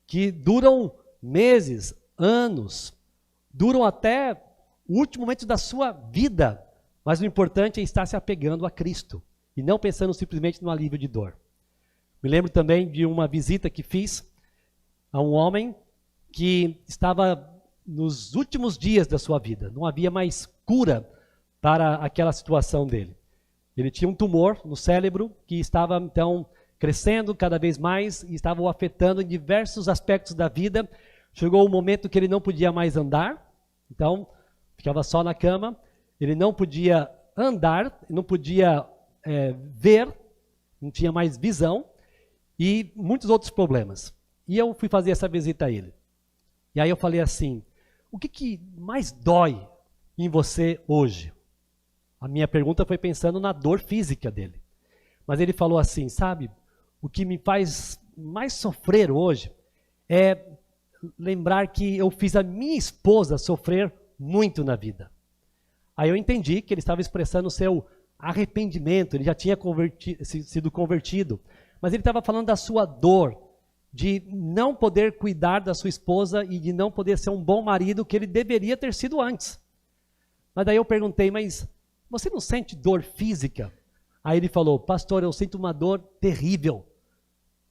que duram meses, anos, duram até o último momento da sua vida. Mas o importante é estar se apegando a Cristo e não pensando simplesmente no alívio de dor. Me lembro também de uma visita que fiz a um homem que estava nos últimos dias da sua vida. Não havia mais cura para aquela situação dele. Ele tinha um tumor no cérebro que estava, então, crescendo cada vez mais e estava o afetando em diversos aspectos da vida. Chegou um momento que ele não podia mais andar, então, ficava só na cama. Ele não podia andar, não podia ver, não tinha mais visão e muitos outros problemas. E eu fui fazer essa visita a ele. E aí eu falei assim, o que mais dói em você hoje? A minha pergunta foi pensando na dor física dele. Mas ele falou assim, sabe, o que me faz mais sofrer hoje é lembrar que eu fiz a minha esposa sofrer muito na vida. Aí eu entendi que ele estava expressando o seu arrependimento, ele já tinha sido convertido, mas ele estava falando da sua dor, de não poder cuidar da sua esposa e de não poder ser um bom marido que ele deveria ter sido antes. Mas daí eu perguntei, mas você não sente dor física? Aí ele falou, pastor, eu sinto uma dor terrível,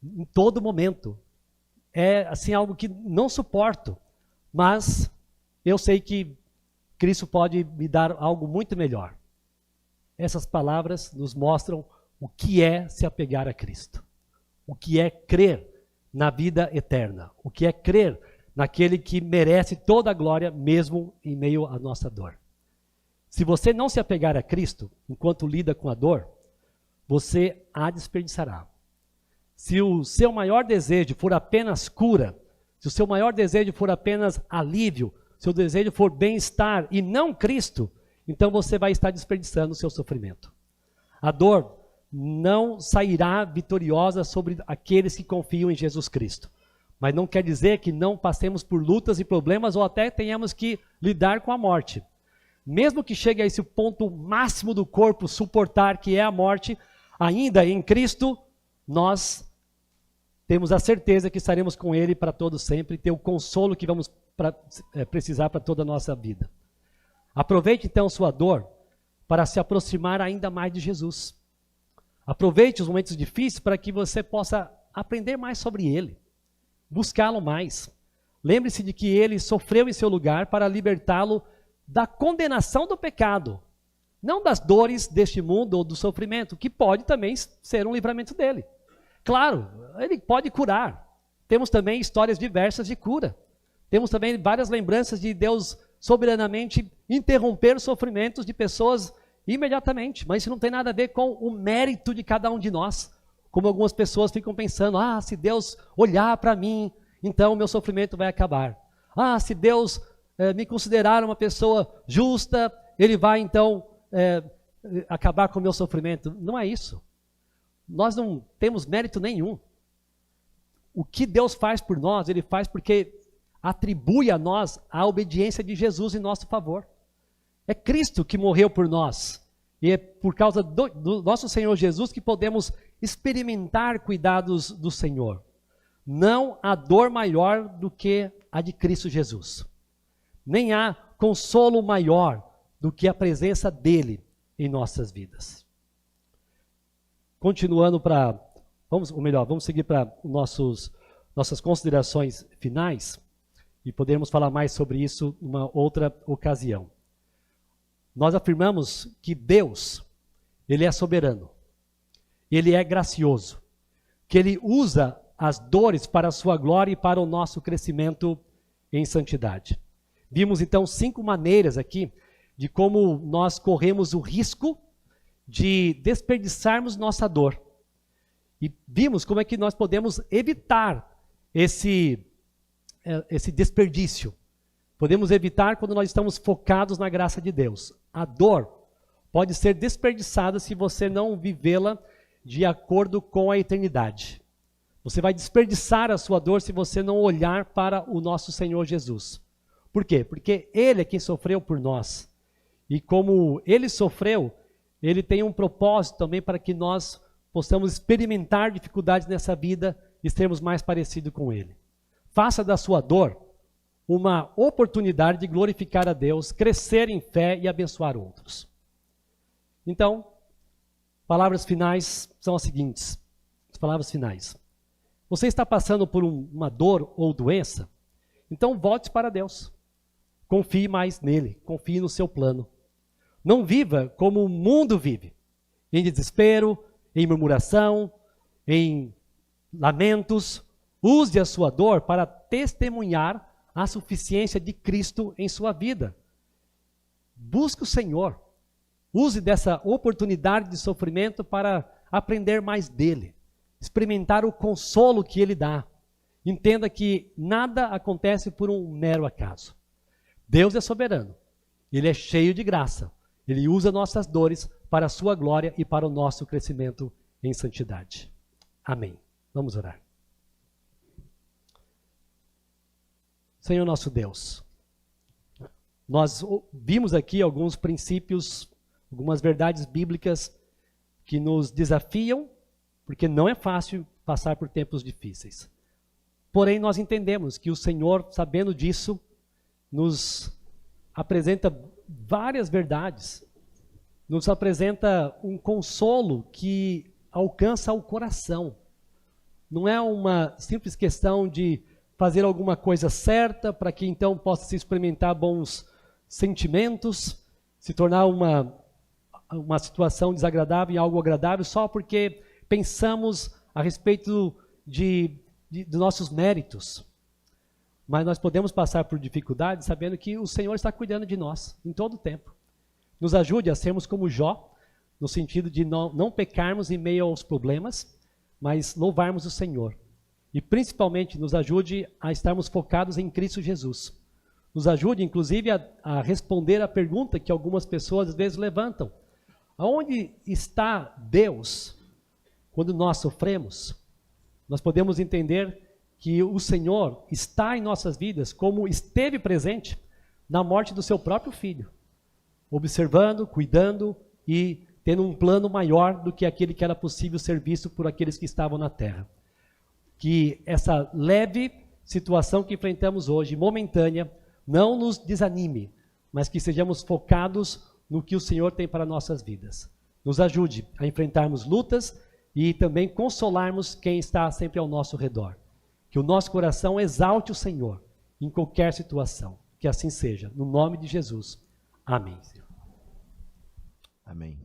em todo momento. É assim algo que não suporto, mas eu sei que Cristo pode me dar algo muito melhor. Essas palavras nos mostram o que é se apegar a Cristo, o que é crer na vida eterna, o que é crer naquele que merece toda a glória, mesmo em meio à nossa dor. Se você não se apegar a Cristo, enquanto lida com a dor, você a desperdiçará. Se o seu maior desejo for apenas cura, se o seu maior desejo for apenas alívio, se o seu desejo for bem-estar e não Cristo, então você vai estar desperdiçando o seu sofrimento. A dor não sairá vitoriosa sobre aqueles que confiam em Jesus Cristo. Mas não quer dizer que não passemos por lutas e problemas ou até tenhamos que lidar com a morte. Mesmo que chegue a esse ponto máximo do corpo suportar, que é a morte, ainda em Cristo, nós temos a certeza que estaremos com Ele para todo sempre e ter o consolo que vamos precisar para toda a nossa vida. Aproveite então sua dor para se aproximar ainda mais de Jesus. Aproveite os momentos difíceis para que você possa aprender mais sobre Ele, buscá-lo mais. Lembre-se de que Ele sofreu em seu lugar para libertá-lo da condenação do pecado, não das dores deste mundo ou do sofrimento, que pode também ser um livramento dele. Claro, Ele pode curar. Temos também histórias diversas de cura. Temos também várias lembranças de Deus soberanamente interromper os sofrimentos de pessoas imediatamente, mas isso não tem nada a ver com o mérito de cada um de nós, como algumas pessoas ficam pensando, se Deus olhar para mim, então o meu sofrimento vai acabar. Se Deus me considerar uma pessoa justa, Ele vai então acabar com o meu sofrimento. Não é isso. Nós não temos mérito nenhum. O que Deus faz por nós, Ele faz porque atribui a nós a obediência de Jesus em nosso favor. É Cristo que morreu por nós. E é por causa do nosso Senhor Jesus que podemos experimentar cuidados do Senhor. Não há dor maior do que a de Cristo Jesus. Nem há consolo maior do que a presença dEle em nossas vidas. Continuando vamos seguir para nossas considerações finais e podermos falar mais sobre isso numa outra ocasião. Nós afirmamos que Deus, Ele é soberano, Ele é gracioso, que Ele usa as dores para a sua glória e para o nosso crescimento em santidade. Vimos então 5 maneiras aqui de como nós corremos o risco de desperdiçarmos nossa dor. E vimos como é que nós podemos evitar esse desperdício. Podemos evitar quando nós estamos focados na graça de Deus. A dor pode ser desperdiçada se você não vivê-la de acordo com a eternidade. Você vai desperdiçar a sua dor se você não olhar para o nosso Senhor Jesus. Por quê? Porque Ele é quem sofreu por nós. E como Ele sofreu, Ele tem um propósito também para que nós possamos experimentar dificuldades nessa vida e sermos mais parecidos com Ele. Faça da sua dor uma oportunidade de glorificar a Deus, crescer em fé e abençoar outros. Então, palavras finais são as seguintes. As palavras finais. Você está passando por uma dor ou doença? Então volte para Deus. Confie mais nele, confie no seu plano. Não viva como o mundo vive, em desespero, em murmuração, em lamentos. Use a sua dor para testemunhar a suficiência de Cristo em sua vida. Busque o Senhor. Use dessa oportunidade de sofrimento para aprender mais dele. Experimentar o consolo que ele dá. Entenda que nada acontece por um mero acaso. Deus é soberano. Ele é cheio de graça. Ele usa nossas dores para a sua glória e para o nosso crescimento em santidade. Amém. Vamos orar. Senhor nosso Deus, nós vimos aqui alguns princípios, algumas verdades bíblicas que nos desafiam, porque não é fácil passar por tempos difíceis. Porém, nós entendemos que o Senhor, sabendo disso, nos apresenta várias verdades, nos apresenta um consolo que alcança o coração. Não é uma simples questão de fazer alguma coisa certa para que então possa se experimentar bons sentimentos, se tornar uma situação desagradável em algo agradável só porque pensamos a respeito dos nossos méritos. Mas nós podemos passar por dificuldades sabendo que o Senhor está cuidando de nós em todo o tempo. Nos ajude a sermos como Jó, no sentido de não pecarmos em meio aos problemas, mas louvarmos o Senhor. E principalmente nos ajude a estarmos focados em Cristo Jesus. Nos ajude, inclusive, a responder a pergunta que algumas pessoas às vezes levantam. Aonde está Deus quando nós sofremos? Nós podemos entender que o Senhor está em nossas vidas como esteve presente na morte do seu próprio Filho, observando, cuidando e tendo um plano maior do que aquele que era possível ser visto por aqueles que estavam na terra. Que essa leve situação que enfrentamos hoje, momentânea, não nos desanime, mas que sejamos focados no que o Senhor tem para nossas vidas. Nos ajude a enfrentarmos lutas e também consolarmos quem está sempre ao nosso redor. Que o nosso coração exalte o Senhor em qualquer situação. Que assim seja. No nome de Jesus. Amém. Amém.